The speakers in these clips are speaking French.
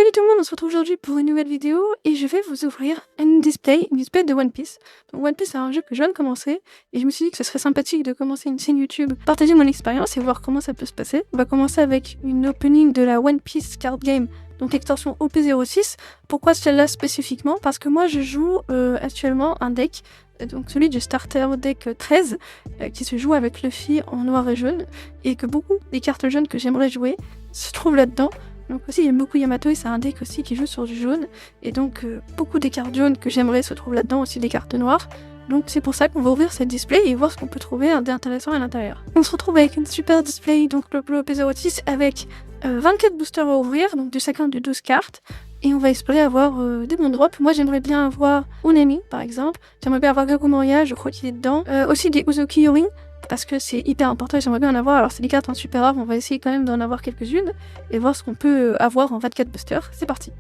Salut tout le monde, on se retrouve aujourd'hui pour une nouvelle vidéo et je vais vous ouvrir une display de One Piece. Donc One Piece c'est un jeu que je viens de commencer et je me suis dit que ce serait sympathique de commencer une chaîne YouTube, partager mon expérience et voir comment ça peut se passer. On va commencer avec une opening de la One Piece Card Game, donc l'extension OP06. Pourquoi celle-là spécifiquement? Parce que moi je joue actuellement un deck, donc celui du starter deck 13, qui se joue avec Luffy en noir et jaune, et que beaucoup des cartes jaunes que j'aimerais jouer se trouvent là-dedans. Donc aussi, j'aime beaucoup Yamato et c'est un deck aussi qui joue sur du jaune. Et donc, beaucoup des cartes jaunes que j'aimerais se trouvent là-dedans, aussi des cartes noires. Donc c'est pour ça qu'on va ouvrir cette display et voir ce qu'on peut trouver d'intéressant à l'intérieur. On se retrouve avec une super display, donc le OP06, avec 24 boosters à ouvrir, donc de chacun de 12 cartes. Et on va espérer avoir des bons drops. Moi, j'aimerais bien avoir Unami, par exemple. J'aimerais bien avoir Gaku Moria, je crois qu'il est dedans. Aussi des Uzuki Yori, parce que c'est hyper important et j'aimerais bien en avoir. Alors c'est des cartes en super rare, on va essayer quand même d'en avoir quelques-unes et voir ce qu'on peut avoir en 24 boosters. C'est parti.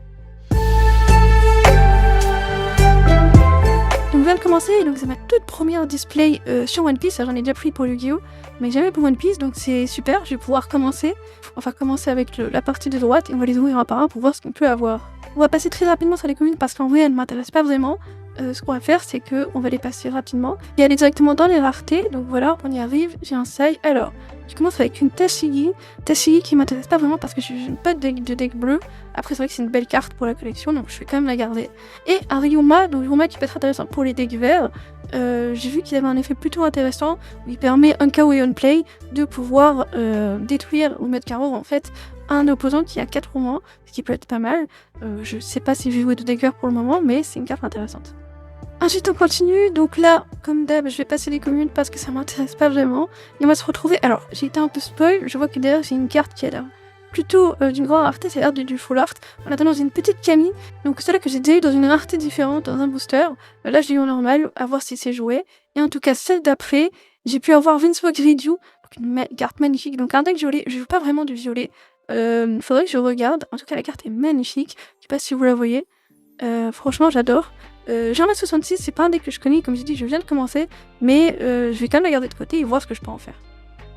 Donc on vient de commencer, donc c'est ma toute première display sur One Piece. J'en ai déjà pris pour Yu-Gi-Oh! Mais jamais pour One Piece, donc c'est super, je vais pouvoir commencer. On va commencer avec la partie de droite et on va les ouvrir un par un pour voir ce qu'on peut avoir. On va passer très rapidement sur les communes parce qu'en vrai elles ne m'intéressent pas vraiment. Ce qu'on va faire, c'est qu'on va les passer rapidement et aller directement dans les raretés. Donc voilà, on y arrive, j'ai un Sai. Alors, je commence avec une Tashigi qui m'intéresse pas vraiment parce que je n'ai pas de deck bleu. Après, c'est vrai que c'est une belle carte pour la collection, donc je vais quand même la garder. Et un Ryuma, donc Ryuma qui peut être intéressant pour les decks verts. J'ai vu qu'il avait un effet plutôt intéressant où il permet un KO et on play de pouvoir détruire ou mettre KO en fait un opposant qui a 4 ou moins, ce qui peut être pas mal. Je sais pas si je vais jouer de deck vert pour le moment, mais c'est une carte intéressante. Ensuite on continue, donc là, comme d'hab, je vais passer les communes parce que ça m'intéresse pas vraiment. Et on va se retrouver, alors j'ai été un peu spoil, je vois que derrière j'ai une carte qui a l'air plutôt d'une grande rareté, c'est l'air du full art. On attend dans une petite Camille, donc celle-là que j'ai déjà eu dans une rareté différente, dans un booster. Là j'ai eu en normal, à voir si c'est joué. Et en tout cas celle d'après, j'ai pu avoir Vinsmoke Ryu, donc une carte magnifique, donc un deck violet, je joue pas vraiment du violet. Faudrait que je regarde, en tout cas la carte est magnifique, je sais pas si vous la voyez. Franchement j'adore. J'ai un 66, c'est pas un deck que je connais, comme j'ai dit, je viens de commencer, mais je vais quand même la garder de côté et voir ce que je peux en faire.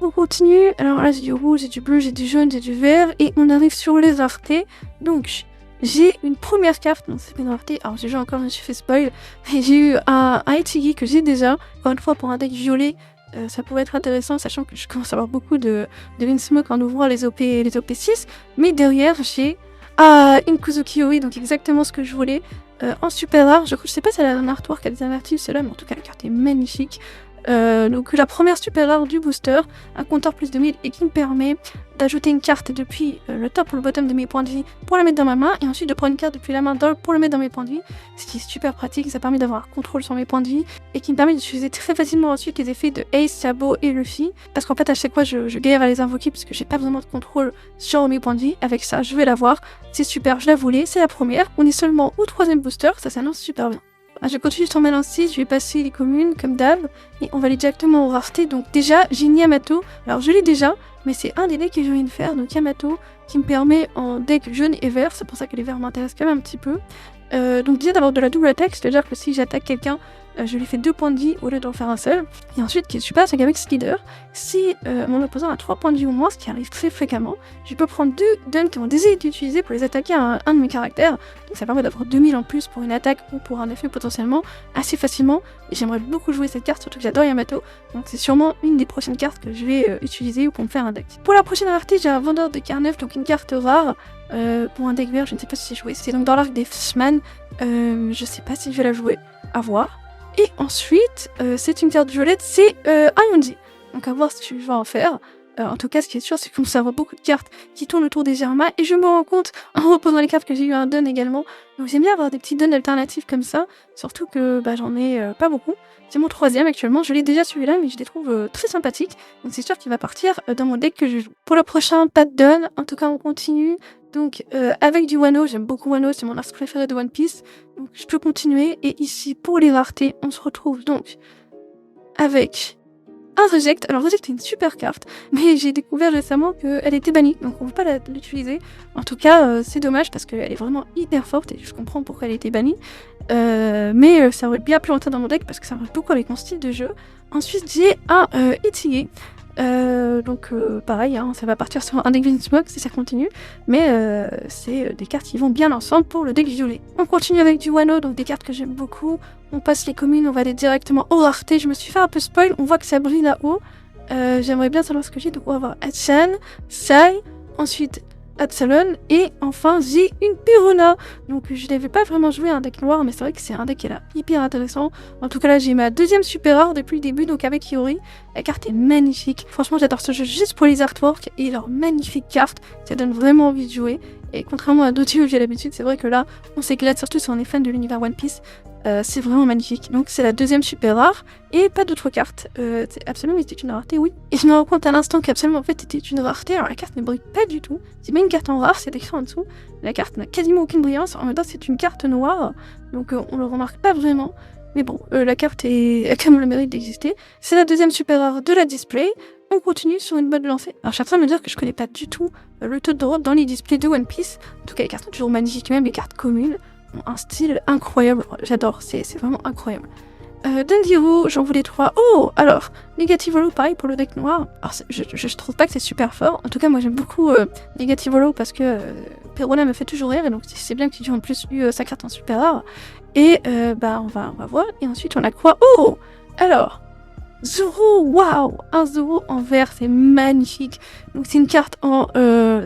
On continue, alors là j'ai du rouge, j'ai du bleu, j'ai du jaune, j'ai du vert, et on arrive sur les raretés. Donc j'ai une première carte, non c'est pas une rareté, alors j'ai joué encore, je me suis fait spoil, et j'ai eu un Ichigi que j'ai déjà, encore une fois pour un deck violet. Ça pourrait être intéressant, sachant que je commence à avoir beaucoup de Vinsmoke en ouvrant les OP6, mais derrière j'ai une Kuzuki Yori, donc exactement ce que je voulais. En super rare, je sais pas si elle a un artwork alternatif celle-là, mais en tout cas la carte est magnifique. Donc la première super rare du booster, un compteur plus 2000 et qui me permet d'ajouter une carte depuis le top ou le bottom de mes points de vie pour la mettre dans ma main et ensuite de prendre une carte depuis la main pour le mettre dans mes points de vie, ce qui est super pratique, ça permet d'avoir un contrôle sur mes points de vie et qui me permet d'utiliser très facilement ensuite les effets de Ace, Sabo et Luffy parce qu'en fait à chaque fois je galère à les invoquer parce que j'ai pas vraiment de contrôle sur mes points de vie. Avec ça je vais l'avoir, c'est super, je la voulais, c'est la première, on est seulement au 3ème booster, ça s'annonce super bien. Je continue sur ma lancée, je vais passer les communes comme d'hab et on va aller directement aux raretés. Donc déjà j'ai une Yamato, alors je l'ai déjà mais c'est un des decks que j'ai envie de faire, donc Yamato qui me permet en deck jaune et vert, c'est pour ça que les verts m'intéressent quand même un petit peu. Donc déjà d'avoir de la double attaque, c'est-à-dire que si j'attaque quelqu'un, je lui fais 2 points de vie au lieu d'en faire un seul. Et ensuite, ce qui est super, c'est qu'avec Slider, si mon opposant a 3 points de vie ou moins, ce qui arrive très fréquemment, je peux prendre 2 duns qui ont déjà été utilisés pour les attaquer à un de mes caractères. Donc ça permet d'avoir 2000 en plus pour une attaque ou pour un effet potentiellement assez facilement. Et j'aimerais beaucoup jouer cette carte, surtout que j'adore Yamato. Donc c'est sûrement une des prochaines cartes que je vais utiliser ou pour me faire un deck. Pour la prochaine rareté, j'ai un vendeur de carte 9, donc une carte rare. Pour un deck vert, je ne sais pas si c'est joué. C'est donc dans l'arc des Fishman. Je sais pas si je vais la jouer. À voir. Et ensuite, c'est une carte violette, c'est Ayonji. Donc à voir ce que je vais en faire. En tout cas, ce qui est sûr, c'est qu'on va beaucoup de cartes qui tournent autour des Germains. Et je me rends compte, en reposant les cartes, que j'ai eu un dun également. Donc j'aime bien avoir des petits duns alternatifs comme ça. Surtout que j'en ai pas beaucoup. C'est mon 3ème actuellement, je l'ai déjà celui-là, mais je les trouve très sympathiques. Donc c'est sûr qu'il va partir dans mon deck que je joue. Pour le prochain, pas de dun. En tout cas, on continue. Donc avec du Wano, j'aime beaucoup Wano, c'est mon arc préféré de One Piece. Donc je peux continuer. Et ici, pour les raretés, on se retrouve donc avec un Reject. Alors Reject est une super carte, mais j'ai découvert récemment qu'elle était bannie, donc on ne peut pas l'utiliser. En tout cas, c'est dommage parce qu'elle est vraiment hyper forte et je comprends pourquoi elle a été bannie. Mais ça aurait bien pu entrer dans mon deck parce que ça marche beaucoup avec mon style de jeu. Ensuite, j'ai un Ichigi. Pareil, hein, ça va partir sur un deck Vinsmoke si ça continue, mais c'est des cartes qui vont bien ensemble pour le deck violet. On continue avec du Wano, donc des cartes que j'aime beaucoup. On passe les communes, on va aller directement au rareté. Je me suis fait un peu spoil, on voit que ça brille là-haut. J'aimerais bien savoir ce que j'ai, donc on va avoir Hatchan, Sai, ensuite Absalon, et enfin j'ai une Perona. Donc je n'avais pas vraiment joué un deck noir, mais c'est vrai que c'est un deck qui est là hyper intéressant. En tout cas là j'ai ma deuxième super rare depuis le début, donc avec Iori. La carte est magnifique, franchement j'adore ce jeu juste pour les artworks et leurs magnifiques cartes, ça donne vraiment envie de jouer. Et contrairement à d'autres jeux que j'ai l'habitude, c'est vrai que là on s'éclate, surtout si on est fan de l'univers One Piece. C'est vraiment magnifique. Donc c'est la deuxième super rare et pas d'autres cartes. Absolument, c'était une rareté, oui. Et je me rends compte à l'instant qu'Absalom en fait était une rareté. Alors la carte ne brille pas du tout. C'est bien une carte en rare, c'est écrit en dessous. La carte n'a quasiment aucune brillance. En même temps, c'est une carte noire, donc on le remarque pas vraiment. Mais bon, la carte a quand même le mérite d'exister. C'est la deuxième super rare de la display. On continue sur une bonne lancée. Alors je suis en train de me dire que je connais pas du tout le taux de drop dans les displays de One Piece. En tout cas, les cartes sont toujours magnifiques, même les cartes communes. Un style incroyable, j'adore, c'est vraiment incroyable. Dendiru, j'en voulais 3. Oh, alors, Negative Hollow, pareil pour le deck noir. Alors, je trouve pas que c'est super fort. En tout cas, moi j'aime beaucoup Negative Hollow parce que Perona me fait toujours rire, et donc c'est bien qu'il ait en plus eu sa carte en super rare. Et on va voir. Et ensuite, on a quoi? Oh, alors, Zoro, waouh, un Zoro en vert, c'est magnifique. Donc c'est une carte en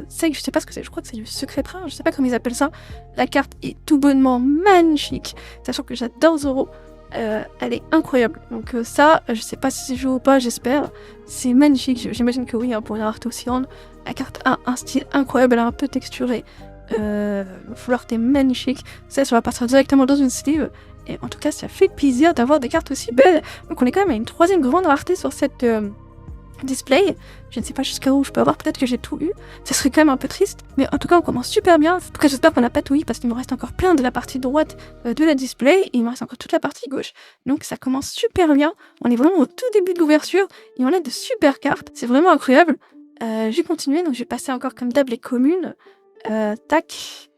sec, je sais pas ce que c'est, je crois que c'est du secret rare, je sais pas comment ils appellent ça. La carte est tout bonnement magnifique, sachant que j'adore Zoro, elle est incroyable. Donc je sais pas si c'est joué ou pas, j'espère. C'est magnifique, j'imagine que oui, hein, pour une rareté aussi grande. La carte a un style incroyable, elle est un peu texturée. Le flirt est magnifique, ça va partir directement dans une sleeve. Et en tout cas, ça fait plaisir d'avoir des cartes aussi belles. Donc on est quand même à une troisième grande rareté sur cette display. Je ne sais pas jusqu'à où je peux avoir, peut-être que j'ai tout eu. Ça serait quand même un peu triste. Mais en tout cas, on commence super bien. En tout cas, j'espère qu'on n'a pas tout eu parce qu'il me reste encore plein de la partie droite de la display. Et il me reste encore toute la partie gauche. Donc ça commence super bien. On est vraiment au tout début de l'ouverture. Et on a de super cartes. C'est vraiment incroyable. J'ai continué, donc j'ai passé encore comme d'hab les communes. Tac.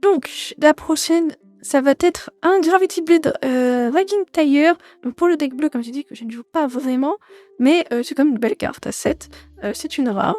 Donc, la prochaine, ça va être un Gravity Blade Wagging Tire. Donc pour le deck bleu, comme j'ai dit, que je ne joue pas vraiment, mais c'est comme une belle carte à 7. C'est une rare.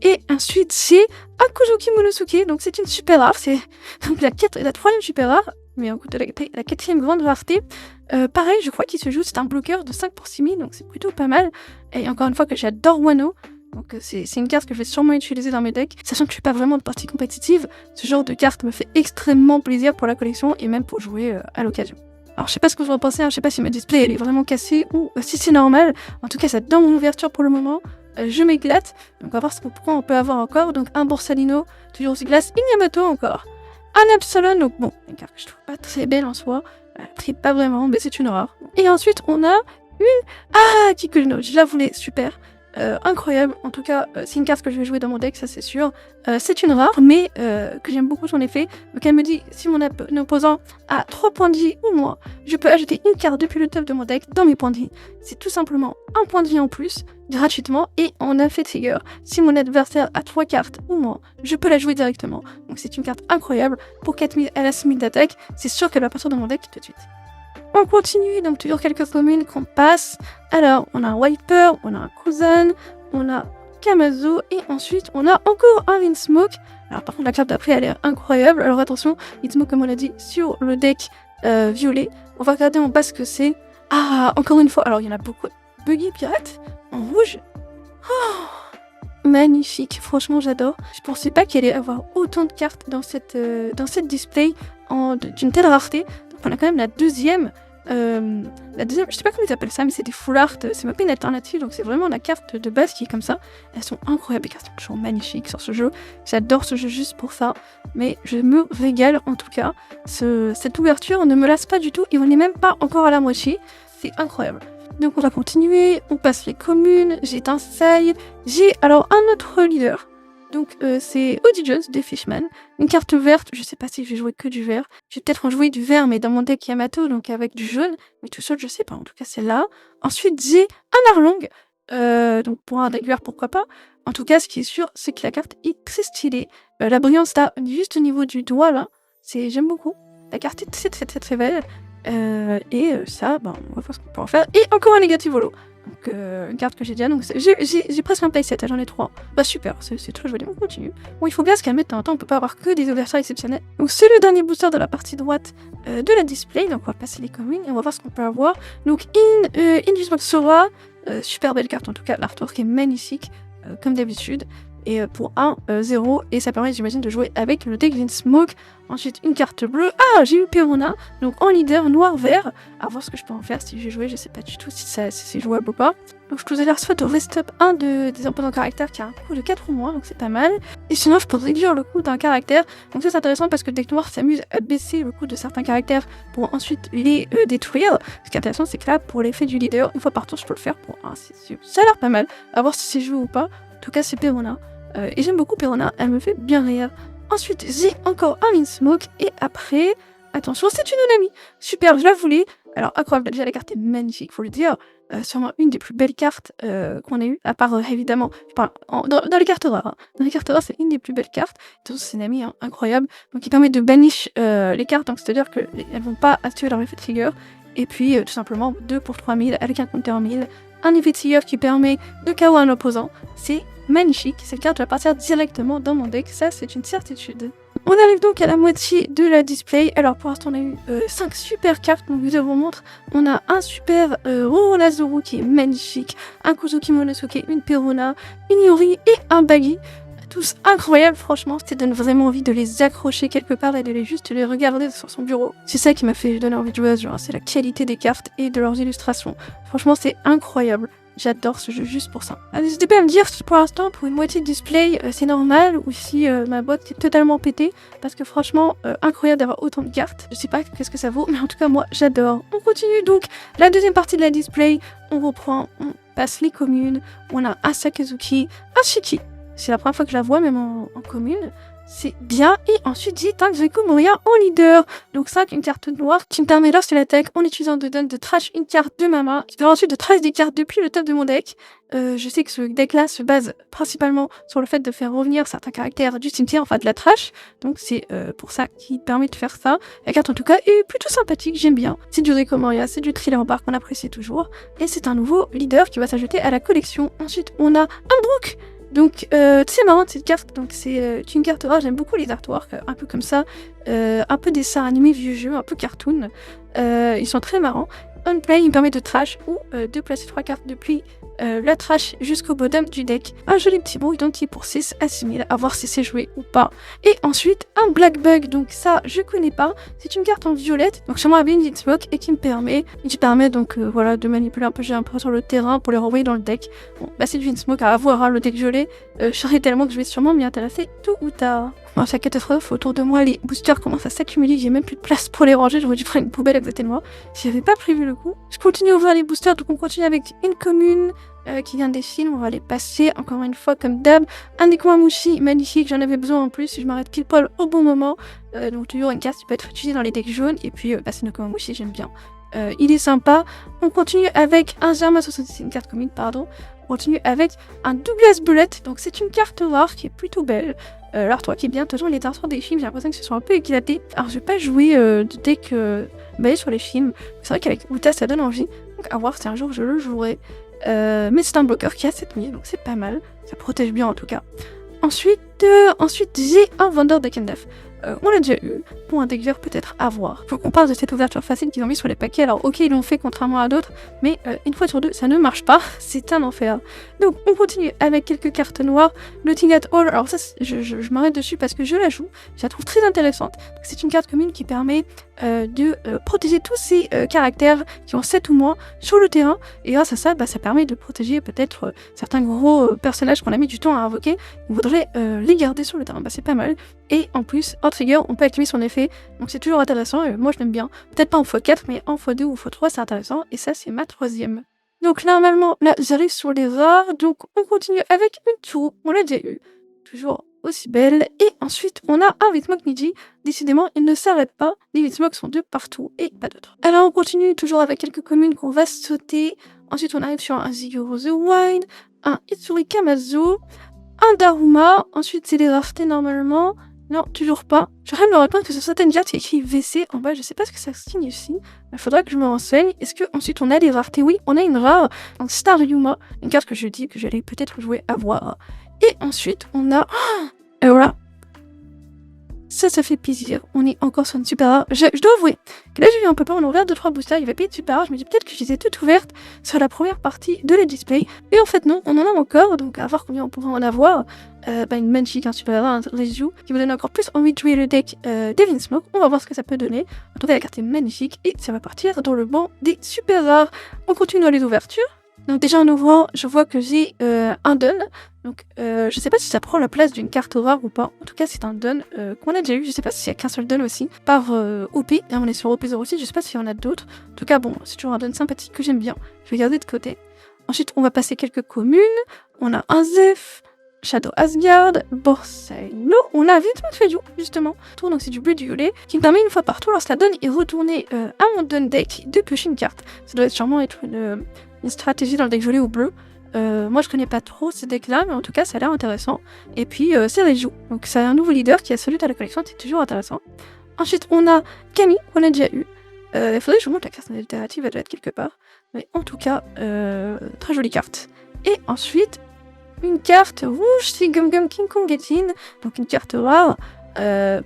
Et ensuite, c'est Akuzuki Monosuke. Donc c'est une super rare. C'est donc la troisième super rare, mais en coup de la quatrième grande rareté. Pareil, je crois qu'il se joue, c'est un bloqueur de 5 pour 6000, donc c'est plutôt pas mal. Et encore une fois, que j'adore Wano. Donc c'est une carte que je vais sûrement utiliser dans mes decks, sachant que je suis pas vraiment de partie compétitive. Ce genre de carte me fait extrêmement plaisir pour la collection et même pour jouer à l'occasion. Alors je sais pas ce que vous en pensez, hein, je sais pas si ma display elle est vraiment cassée ou si c'est normal. En tout cas, ça donne mon ouverture pour le moment. Je m'éclate. Donc on va voir pourquoi on peut avoir encore. Donc un Borsalino, toujours aussi glace, une Yamato encore. Un Absalon, donc bon, une carte que je trouve pas très belle en soi. Très pas vraiment, mais c'est une rare. Et ensuite on a une... Ah, Kikuno, je la voulais, super. Incroyable, en tout cas c'est une carte que je vais jouer dans mon deck, ça c'est sûr. C'est une rare, mais que j'aime beaucoup son effet. Donc elle me dit, si mon opposant a 3 points de vie ou moins, je peux ajouter une carte depuis le top de mon deck dans mes points de vie. C'est tout simplement un point de vie en plus, gratuitement, et en effet de figure. Si mon adversaire a 3 cartes ou moins, je peux la jouer directement. Donc c'est une carte incroyable. Pour 4000, elle a 6000 d'attaque, c'est sûr qu'elle va partir dans mon deck tout de suite. On continue, donc toujours quelques communes qu'on passe. Alors, on a un Wiper, on a un Kuzan, on a Kamazo, et ensuite, on a encore un Vinsmoke. Alors, par contre, la carte d'après, elle est incroyable. Alors, attention, Vinsmoke, comme on l'a dit, sur le deck violet. On va regarder en bas ce que c'est. Ah, encore une fois, alors, il y en a beaucoup. Buggy Pirate, en rouge. Oh, magnifique, franchement, j'adore. Je pensais pas qu'il allait y avoir autant de cartes dans cette display d'une telle rareté. On a quand même la deuxième, je sais pas comment ils appellent ça, mais c'est des full art, c'est même pas une alternative, donc c'est vraiment la carte de base qui est comme ça. Elles sont incroyables, les cartes sont toujours magnifiques sur ce jeu. J'adore ce jeu juste pour ça, mais je me régale en tout cas. Cette ouverture ne me lasse pas du tout, et on n'est même pas encore à la moitié, c'est incroyable. Donc on va continuer, on passe les communes, j'ai un Sai, j'ai alors un autre leader. Donc c'est Odie Jones des Fishman, une carte verte, je sais pas si je vais jouer que du vert, je vais peut-être en jouer du vert mais dans mon deck Yamato, donc avec du jaune, mais tout seul je sais pas, en tout cas c'est là. Ensuite j'ai un Arlong, donc pour un deck vert pourquoi pas. En tout cas ce qui est sûr c'est que la carte est très stylée, la brillance là juste au niveau du doigt là, j'aime beaucoup, la carte est très très très très belle. Ça, on va voir ce qu'on peut en faire. Et encore un Negative Hollow. Donc, une carte que j'ai déjà. Donc, j'ai presque un playset, j'en ai 3. Bah, super, c'est très joli, on continue. Bon, il faut bien se calmer de temps en temps, on peut pas avoir que des ouvertures exceptionnelles. Donc, c'est le dernier booster de la partie droite de la display. Donc, on va passer les communes et on va voir ce qu'on peut avoir. Donc, Invismoke Sora, super belle carte en tout cas, l'artwork est magnifique, comme d'habitude. Et pour 1-0, et ça permet, j'imagine, de jouer avec le deck Vinsmoke. Ensuite, une carte bleue. Ah, j'ai eu Perona, donc en leader noir-vert. À voir ce que je peux en faire si j'ai joué, je sais pas du tout si c'est jouable ou pas. Donc, je vous ai l'air soit de restop un des imposants caractères qui a un coût de 4 ou moins, donc c'est pas mal. Et sinon, je peux réduire le coût d'un caractère. Donc, ça, c'est intéressant parce que le deck noir s'amuse à baisser le coût de certains caractères pour ensuite les détruire. Ce qui est intéressant, c'est que là, pour l'effet du leader, une fois par tour, je peux le faire pour 1. Ça a l'air pas mal. À voir si c'est joué ou pas. En tout cas, c'est Perona. Et j'aime beaucoup Perona, elle me fait bien rire. Ensuite, j'ai encore un Vinsmoke. Et après, attention, c'est une Onami. Super, je la voulais. Alors, incroyable, déjà la carte est magnifique, faut le dire. Sûrement une des plus belles cartes qu'on ait eues, à part évidemment, dans les cartes rares. Hein. Dans les cartes rares, c'est une des plus belles cartes. C'est une amie incroyable. Donc, il permet de banish les cartes, donc c'est-à-dire qu'elles vont pas activer leur effet de trigger. Et puis, tout simplement, 2 pour 3000 avec un compteur 1000. Un effet de trigger qui permet de KO un opposant. C'est magnifique, cette carte va partir directement dans mon deck, ça c'est une certitude. On arrive donc à la moitié de la display. Alors pour l'instant on a eu 5 super cartes, donc je vous montre. On a un super Roronazoru qui est magnifique, un Kuzuki Monosuke, une Perona, une Yuri et un Baggy. Tous incroyables, franchement, ça donne vraiment envie de les accrocher quelque part et de juste les regarder sur son bureau. C'est ça qui m'a fait donner envie de jouer à ce jeu, c'est la qualité des cartes et de leurs illustrations. Franchement, c'est incroyable. J'adore ce jeu juste pour ça. N'hésitez pas à me dire pour l'instant, pour une moitié de display, c'est normal ou si ma boîte est totalement pétée. Parce que franchement, incroyable d'avoir autant de cartes. Je sais pas qu'est-ce que ça vaut, mais en tout cas, moi, j'adore. On continue donc la deuxième partie de la display. On reprend, on passe les communes. On a un Sakazuki, un Shiki. C'est la première fois que je la vois, même en commune. C'est bien. Et ensuite, j'ai Tangreku Moria en leader. Donc 5, une carte noire qui me permet lorsque l'attaque, en utilisant de donne de trash une carte de ma main, qui permet ensuite de trash des cartes depuis le top de mon deck. Je sais que ce deck-là se base principalement sur le fait de faire revenir certains caractères du cimetière, enfin de la trash. Donc c'est pour ça qu'il permet de faire ça. La carte en tout cas est plutôt sympathique, j'aime bien. C'est du Reiko Moria, c'est du Thriller en barre qu'on apprécie toujours. Et c'est un nouveau leader qui va s'ajouter à la collection. Ensuite, on a un Brook. Donc, c'est marrant cette carte, donc c'est une carte rare, j'aime beaucoup les artworks, un peu comme ça, un peu dessin animé vieux jeu, un peu cartoon, ils sont très marrants. On play, il me permet de trash ou de placer 3 cartes depuis la trash jusqu'au bottom du deck. Un joli petit bruit donc qui est pour 6 à 6000, à voir si c'est joué ou pas. Et ensuite, un Black Bug, donc ça je connais pas, c'est une carte en violette, donc sûrement avec une Vinsmoke et qui me permet donc voilà, de manipuler un peu, j'ai un peu sur le terrain pour les renvoyer dans le deck. Bon, bah c'est du Vinsmoke à avoir, hein, le deck gelé, je serais tellement que je vais sûrement m'y intéresser tôt ou tard. Bon, c'est la catastrophe, autour de moi les boosters commencent à s'accumuler, j'ai même plus de place pour les ranger, j'aurais dû prendre une poubelle à côté de moi. J'avais pas prévu le coup. Je continue à ouvrir les boosters, donc on continue avec une commune qui vient des films, on va les passer encore une fois comme d'hab. Un Nekomamushi magnifique, j'en avais besoin en plus, si je m'arrête pile poil au bon moment. Donc toujours une carte qui peut être utilisée dans les decks jaunes, et puis c'est Nekomamushi, j'aime bien. Il est sympa. On continue avec un Germa 66, une carte commune, pardon. On continue avec un Douglas Bullet, donc c'est une carte rare qui est plutôt belle. L'artwork est bien, de toute façon les artworks des films, j'ai l'impression que ce sont un peu éclatés. Alors je vais pas jouer de deck basé sur les films, c'est vrai qu'avec Uta ça donne envie, donc à voir si un jour je le jouerai. Mais c'est un bloqueur qui a 7000, donc c'est pas mal, ça protège bien en tout cas. Ensuite j'ai un vendeur de Kendef. On l'a déjà eu, pour un deck vert peut-être à voir. Faut qu'on parle de cette ouverture facile qu'ils ont mis sur les paquets, alors ok ils l'ont fait contrairement à d'autres, mais une fois sur deux ça ne marche pas, c'est un enfer. Donc on continue avec quelques cartes noires, Looting at All, alors ça je m'arrête dessus parce que je la joue, je la trouve très intéressante. C'est une carte commune qui permet de protéger tous ces caractères qui ont 7 ou moins sur le terrain, et grâce à ça, ça permet de protéger peut-être certains gros personnages qu'on a mis du temps à invoquer, on voudrait les garder sur le terrain, c'est pas mal. Et en plus, en trigger, on peut activer son effet, donc c'est toujours intéressant, et moi je l'aime bien. Peut-être pas en x4, mais en x2 ou x3 c'est intéressant, et ça c'est ma 3e. Donc normalement, là j'arrive sur les rares, donc on continue avec une tour, on l'a déjà eu, toujours aussi belle, et ensuite on a un Vinsmoke Niji, décidément il ne s'arrête pas, les Vinsmoke sont de partout, et pas d'autres. Alors on continue toujours avec quelques communes qu'on va sauter, ensuite on arrive sur un Zigoro the Wild, un Itsuri Kamazu, un Daruma, ensuite c'est les raretés normalement, Non, toujours pas. Je viens de me rendre compte que sur certaines cartes, il y a écrit VC en bas. Je sais pas ce que ça signifie. Il faudra que je me renseigne. Est-ce que ensuite on a des raretés? Oui, on a une rare, un Star Yuma, une carte que je dis que j'allais peut-être jouer à voir. Et ensuite, on a... Et voilà. Ça fait plaisir. On est encore sur une super rare. Je dois avouer que là, j'ai eu un peu peur. On a ouvert 2-3 boosters. Il y avait pas de super rare. Je me dis peut-être que je les ai toutes ouvertes sur la première partie de la display. Et en fait, non, on en a encore. Donc, à voir combien on pourra en avoir. Une magnifique, un super rare, un Rezu qui vous donne encore plus envie de jouer le deck Devin Smoke. On va voir ce que ça peut donner. En tout cas, la carte est magnifique. Et ça va partir dans le banc des super rares. On continue dans les ouvertures. Donc déjà en ouvrant, je vois que j'ai un Dun. Donc je sais pas si ça prend la place d'une carte rare ou pas. En tout cas c'est un Dun qu'on a déjà eu. Je sais pas s'il y a qu'un seul Dun aussi. Par OP. Là on est sur OP06. Je sais pas s'il y en a d'autres. En tout cas bon, c'est toujours un Dun sympathique que j'aime bien. Je vais garder de côté. Ensuite on va passer quelques communes. On a un Zeph, Shadow Asgard, Borsalino. On a vite fait justement. Donc c'est du bleu violet qui me permet une fois par tour lorsque la Dun est retournée à mon Dun deck de piocher une carte. Ça doit sûrement être une stratégie dans le deck violet ou bleu. Moi je connais pas trop ce deck là, mais en tout cas ça a l'air intéressant. Et puis c'est Reju, donc c'est un nouveau leader qui a salué à la collection, c'est toujours intéressant. Ensuite on a Camille qu'on a déjà eu. Il faudrait que je vous montre la carte en alternative, elle doit être quelque part. Mais en tout cas, très jolie carte. Et ensuite, une carte rouge, c'est Gum Gum King Kong Getin, donc une carte rare.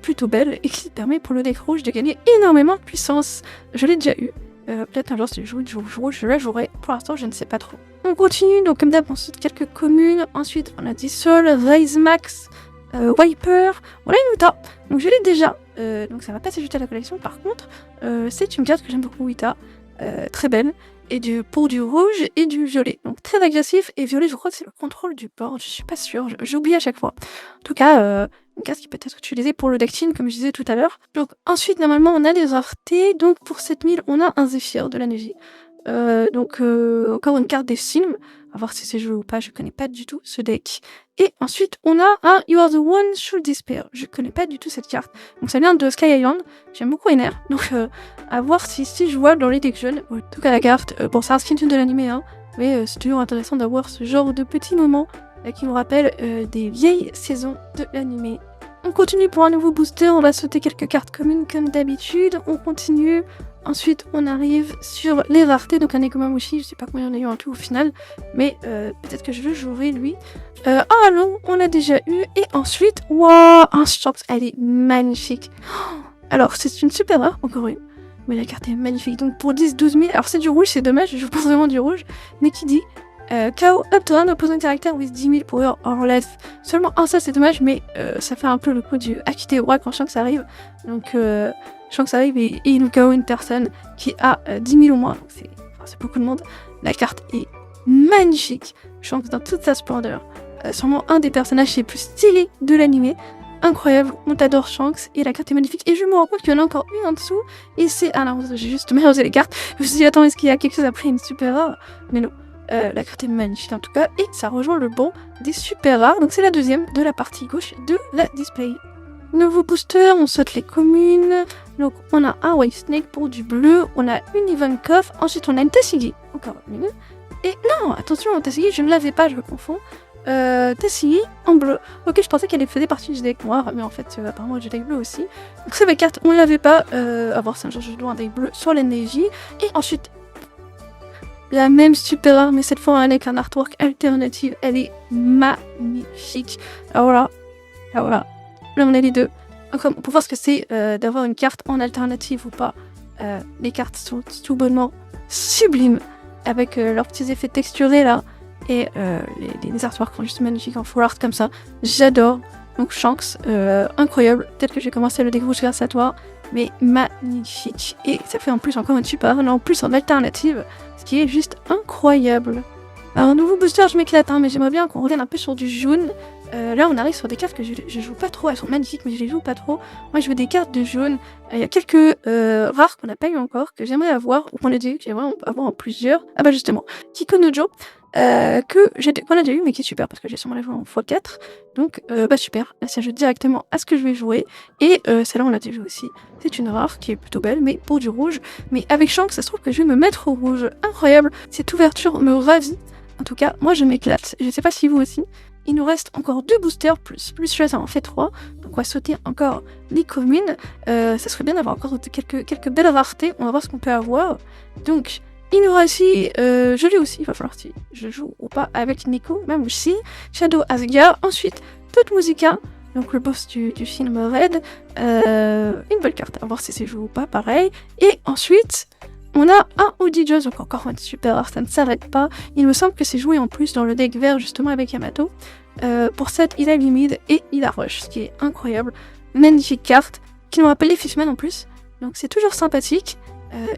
Plutôt belle et qui permet pour le deck rouge de gagner énormément de puissance. Je l'ai déjà eu. Peut-être un jour si je la jouerai. Pour l'instant, je ne sais pas trop. On continue, donc comme d'hab, ensuite quelques communes. Ensuite, on a Dissol, Raise Max, Wiper. Voilà une Wita. Donc je l'ai déjà. Donc ça va pas s'ajouter à la collection. Par contre, c'est une carte que j'aime beaucoup, Wita. Très belle. Et pour du rouge et du violet. Donc très agressif. Et violet, je crois que c'est le contrôle du board. Je suis pas sûre. J'oublie à chaque fois. En tout cas, une carte qui peut être utilisée pour le deck team, comme je disais tout à l'heure. Donc ensuite, normalement, on a des raretés. Donc pour 7000, on a un Zephyr de la Neji. Encore une carte des films. À voir si c'est joué ou pas, je connais pas du tout ce deck. Et ensuite, on a un You Are the One Should Despair. Je connais pas du tout cette carte. Donc ça vient de Sky Island. J'aime beaucoup NR. Donc à voir si c'est jouable dans les decks jeunes. En tout cas, la carte, bon, c'est un skin de l'animé, hein. Mais c'est toujours intéressant d'avoir ce genre de petits moments qui nous rappellent des vieilles saisons de l'animé. On continue pour un nouveau booster. On va sauter quelques cartes communes comme d'habitude. On continue. Ensuite, on arrive sur les raretés, donc un Nekomamushi, je sais pas combien on a eu en tout au final, mais peut-être que je le jouerai lui. Allons, on l'a déjà eu, et ensuite, waouh, un Shanks, elle est magnifique. Alors, c'est une super rare, encore une, mais la carte est magnifique, donc pour 10-12 000, alors c'est du rouge, c'est dommage, je pense vraiment du rouge, mais qui dit KO up to 1 opposing character with 10 000 power or less. Seulement un seul, c'est dommage, mais ça fait un peu le coup du Akite Roi quand Shanks arrive, donc... Shanks arrive et il nous KO une personne qui a 10 000 ou moins, donc c'est beaucoup de monde. La carte est magnifique, Shanks dans toute sa splendeur. Sûrement un des personnages les plus stylés de l'animé. Incroyable, on adore Shanks et la carte est magnifique. Et je me rends compte qu'il y en a encore une en dessous. Et c'est... Ah non, j'ai juste mélangé les cartes. Je me suis dit, attends, est-ce qu'il y a quelque chose après une super rare? Mais non, la carte est magnifique en tout cas. Et ça rejoint le banc des super rares. Donc c'est la deuxième de la partie gauche de la display. Nouveau booster, on saute les communes. Donc on a un Wave Snake pour du bleu, on a une Ivankov, ensuite on a une Tessigi, encore une. Et non, attention, Tessigi, je ne l'avais pas, je me confonds. Tessigi en bleu. Ok, je pensais qu'elle faisait partie du deck noir, mais en fait, apparemment du deck bleu aussi. Donc c'est ma carte, on ne l'avait pas. À voir si un jour je dois un deck bleu sur l'NJ. Et ensuite, la même super rare, mais cette fois avec un artwork alternative, elle est magnifique. Alors voilà, là on a les deux. Comme, pour voir ce que c'est d'avoir une carte en alternative ou pas. Les cartes sont tout bonnement sublimes avec leurs petits effets texturés là et les artworks sont juste magnifiques en full art comme ça. J'adore. Donc Shanks, incroyable. Peut-être que j'ai commencé le découvrir grâce à toi, mais magnifique. Et ça fait en plus encore une super, en plus en alternative, ce qui est juste incroyable. Alors un nouveau booster, je m'éclate, hein, mais j'aimerais bien qu'on revienne un peu sur du jaune. Là, on arrive sur des cartes que je joue pas trop. Elles sont magnifiques, mais je les joue pas trop. Moi, je veux des cartes de jaune. Il y a quelques rares qu'on n'a pas eu encore, que j'aimerais avoir, ou qu'on a déjà eu, que j'aimerais avoir en plusieurs. Ah bah justement, Kikonojo, qu'on a déjà eu, mais qui est super, parce que j'ai sûrement la jouer en x4. Donc, bah super. Là, ça joue directement à ce que je vais jouer. Et celle-là, on l'a déjà vu aussi. C'est une rare qui est plutôt belle, mais pour du rouge. Mais avec Shanks, ça se trouve que je vais me mettre au rouge. Incroyable. Cette ouverture me ravit. En tout cas, moi, je m'éclate. Je sais pas si vous aussi. Il nous reste encore 2 boosters, plus celui-là, ça en fait 3. Donc on va sauter encore les communes. Ça serait bien d'avoir encore quelques belles raretés. On va voir ce qu'on peut avoir. Donc, il nous reste ici, je l'ai aussi, il va falloir si je joue ou pas avec Nico, même aussi. Shadow Asgard. Ensuite, Tot Musica, donc le boss du film Red. Une belle carte, à voir si c'est joué ou pas, pareil. Et ensuite, on a un Odigious, donc encore un super rare, ça ne s'arrête pas. Il me semble que c'est joué en plus dans le deck vert, justement avec Yamato. Pour cette, il a Limid et il a Rush, ce qui est incroyable. Magnifique carte, qui nous rappelle les Fishman en plus. Donc c'est toujours sympathique.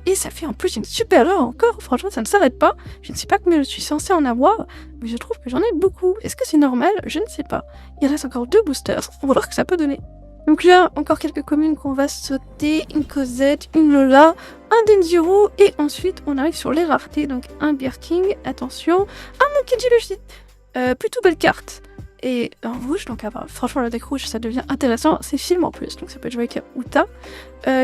Et ça fait en plus une super rare encore, franchement ça ne s'arrête pas. Je ne sais pas combien je suis censée en avoir, mais je trouve que j'en ai beaucoup. Est-ce que c'est normal? Je ne sais pas. Il reste encore 2 boosters, on va voir ce que ça peut donner. Donc là, encore quelques communes qu'on va sauter, une Cosette, une Lola, un Denjiro, et ensuite on arrive sur les raretés, donc un Birking, attention, un Monkey D. Luffy. Plutôt belle carte. Et en rouge, donc franchement le deck rouge ça devient intéressant, c'est film en plus, donc ça peut jouer avec Uta,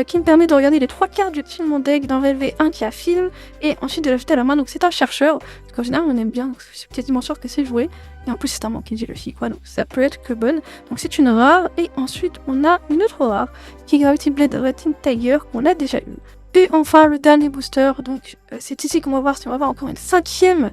qui me permet de regarder les 3 cartes du film en deck, d'enlever un qui a film, et ensuite de l'acheter à la main, donc c'est un chercheur, parce qu'en général on aime bien, donc c'est quasiment sûr que c'est joué, et en plus c'est un Monkey D. Luffy quoi, donc ça peut être que bonne, donc c'est une rare, et ensuite on a une autre rare, qui est Gravity Blade Rating Tiger, qu'on a déjà eu. Et enfin le dernier booster, donc c'est ici qu'on va voir si on va avoir encore une 5e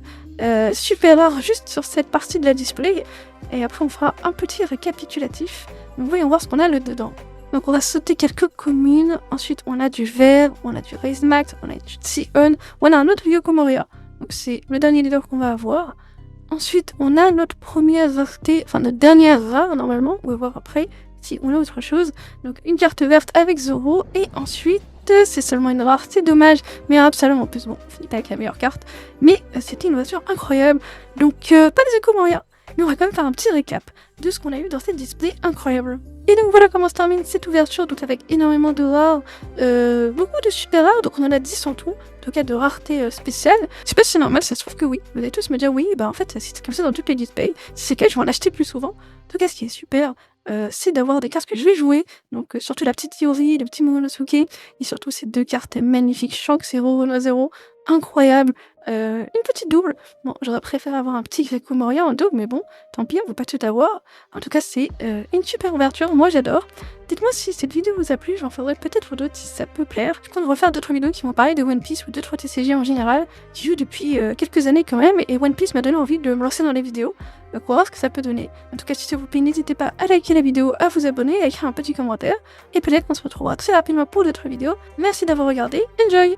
super rare juste sur cette partie de la display, et après on fera un petit récapitulatif, donc voyons voir ce qu'on a là dedans. Donc on va sauter quelques communes, ensuite on a du vert, on a du Raise Max, on a du Sion, on a un autre Yoko Moria, donc c'est le dernier leader qu'on va avoir. Ensuite on a notre première rareté, enfin notre dernière rare normalement, on va voir après si on a autre chose, donc une carte verte avec Zoro, et ensuite c'est seulement une rare, c'est dommage, mais Absalom en plus, bon, on finit pas avec la meilleure carte, mais c'était une ouverture incroyable, donc pas de Yoko Moria, mais on va quand même faire un petit récap de ce qu'on a eu dans cette display incroyable. Et donc voilà comment se termine cette ouverture, donc avec énormément de rares, beaucoup de super rares, donc on en a 10 en tout, en tout cas de rareté spéciale. Je sais pas si c'est normal, ça se trouve que oui, vous allez tous me dire oui, bah en fait c'est comme ça dans toutes les displays, si c'est le cas je vais en acheter plus souvent. En tout cas ce qui est super, c'est d'avoir des cartes que je vais jouer, donc surtout la petite Yori, le petit Momonosuke, et surtout ces 2 cartes magnifiques, Shanks 0, Renoir 0, incroyable, une petite double, bon j'aurais préféré avoir un petit Greco Moria en double, mais bon, tant pis, on peut pas tout avoir, en tout cas c'est une super ouverture, moi j'adore. Dites-moi si cette vidéo vous a plu, j'en ferai peut-être d'autres si ça peut plaire. Je compte refaire d'autres vidéos qui vont parler de One Piece ou d'autres TCG en général, qui jouent depuis quelques années quand même, et One Piece m'a donné envie de me lancer dans les vidéos, donc on va voir ce que ça peut donner. En tout cas, si ça vous plaît, n'hésitez pas à liker la vidéo, à vous abonner, à écrire un petit commentaire, et peut-être qu'on se retrouvera très rapidement pour d'autres vidéos. Merci d'avoir regardé, enjoy!